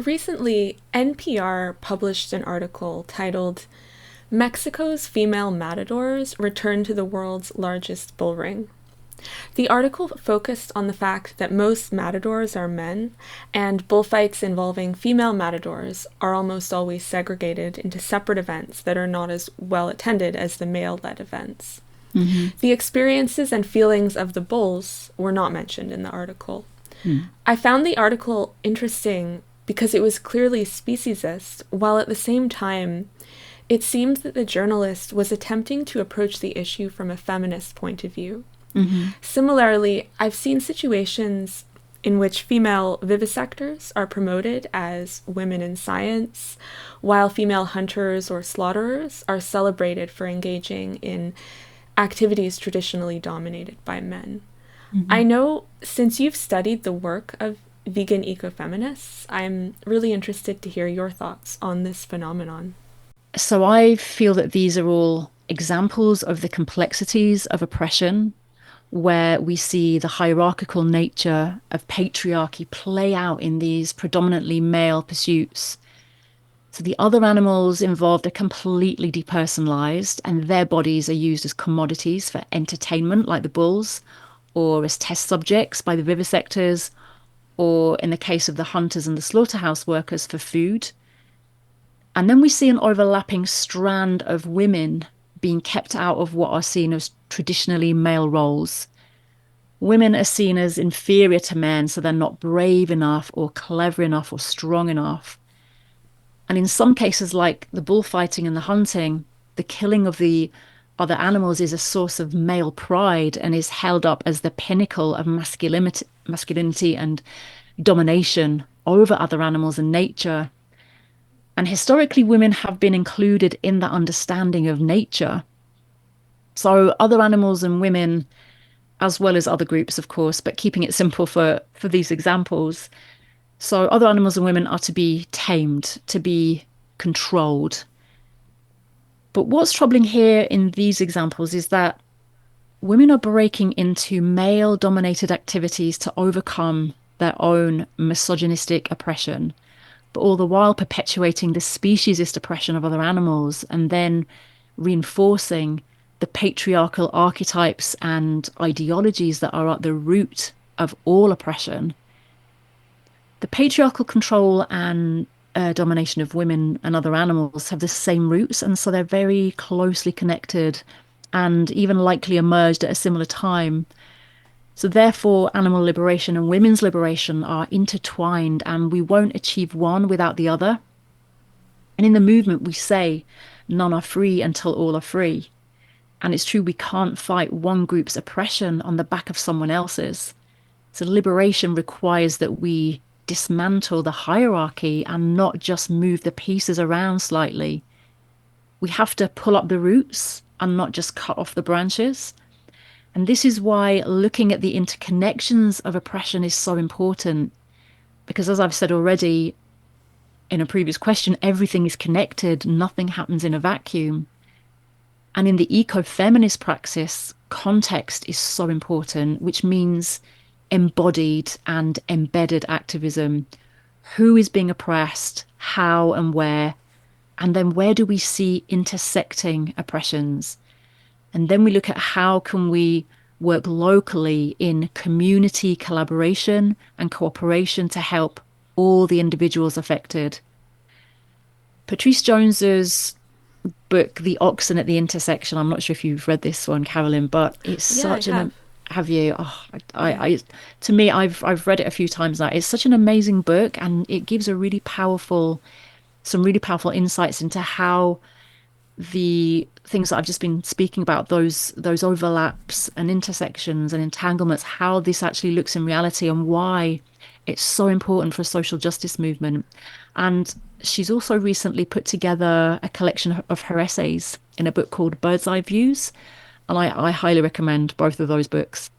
Recently, NPR published an article titled Mexico's Female Matadors Return to the World's Largest Bull Ring. The article focused on the fact that most matadors are men, and bullfights involving female matadors are almost always segregated into separate events that are not as well attended as the male-led events. Hmm. The experiences and feelings of the bulls were not mentioned in the article. Mm. I found the article interesting because it was clearly speciesist, while at the same time, it seemed that the journalist was attempting to approach the issue from a feminist point of view. Hmm. Similarly, I've seen situations in which female vivisectors are promoted as women in science, while female hunters or slaughterers are celebrated for engaging in activities traditionally dominated by men. I Hmm. know since you've studied the work of vegan ecofeminists, I'm really interested to hear your thoughts on this phenomenon. So I feel that these are all examples of the complexities of oppression, where we see the hierarchical nature of patriarchy play out in these predominantly male pursuits. So the other animals involved are completely depersonalized, and their bodies are used as commodities for entertainment, like the bulls, or as test subjects by the vivisectors, or in the case of the hunters and the slaughterhouse workers, for food. And then we see an overlapping strand of women being kept out of what are seen as traditionally male roles. Women are seen as inferior to men, so they're not brave enough or clever enough or strong enough. And in some cases, like the bullfighting and the hunting, the killing of the other animals is a source of male pride and is held up as the pinnacle of masculinity and domination over other animals and nature. And historically, women have been included in that understanding of nature. So other animals and women, as well as other groups, of course, but keeping it simple for these examples. So other animals and women are to be tamed, to be controlled. But what's troubling here in these examples is that women are breaking into male dominated activities to overcome their own misogynistic oppression, but all the while perpetuating the speciesist oppression of other animals and then reinforcing the patriarchal archetypes and ideologies that are at the root of all oppression. The patriarchal control and domination of women and other animals have the same roots, and so they're very closely connected and even likely emerged at a similar time. So, therefore, animal liberation and women's liberation are intertwined, and we won't achieve one without the other. And in the movement, we say none are free until all are free. And it's true, we can't fight one group's oppression on the back of someone else's. So liberation requires that we dismantle the hierarchy and not just move the pieces around slightly. We have to pull up the roots and not just cut off the branches. And this is why looking at the interconnections of oppression is so important. Because as I've said already in a previous question, everything is connected, nothing happens in a vacuum. And in the ecofeminist praxis, context is so important, which means embodied and embedded activism. Who is being oppressed, how and where, and then where do we see intersecting oppressions? And then we look at how can we work locally in community collaboration and cooperation to help all the individuals affected. Patrice Jones's book, The Oxen at the Intersection. I'm not sure if you've read this one, Carolyn, but it's Yeah, I such have. have you? Oh, Yeah. to me, I've read it a few times now. It's such an amazing book, and it gives some really powerful insights into how the things that I've just been speaking about, those overlaps and intersections and entanglements, how this actually looks in reality and why it's so important for a social justice movement. And she's also recently put together a collection of her essays in a book called Bird's Eye Views. And I highly recommend both of those books.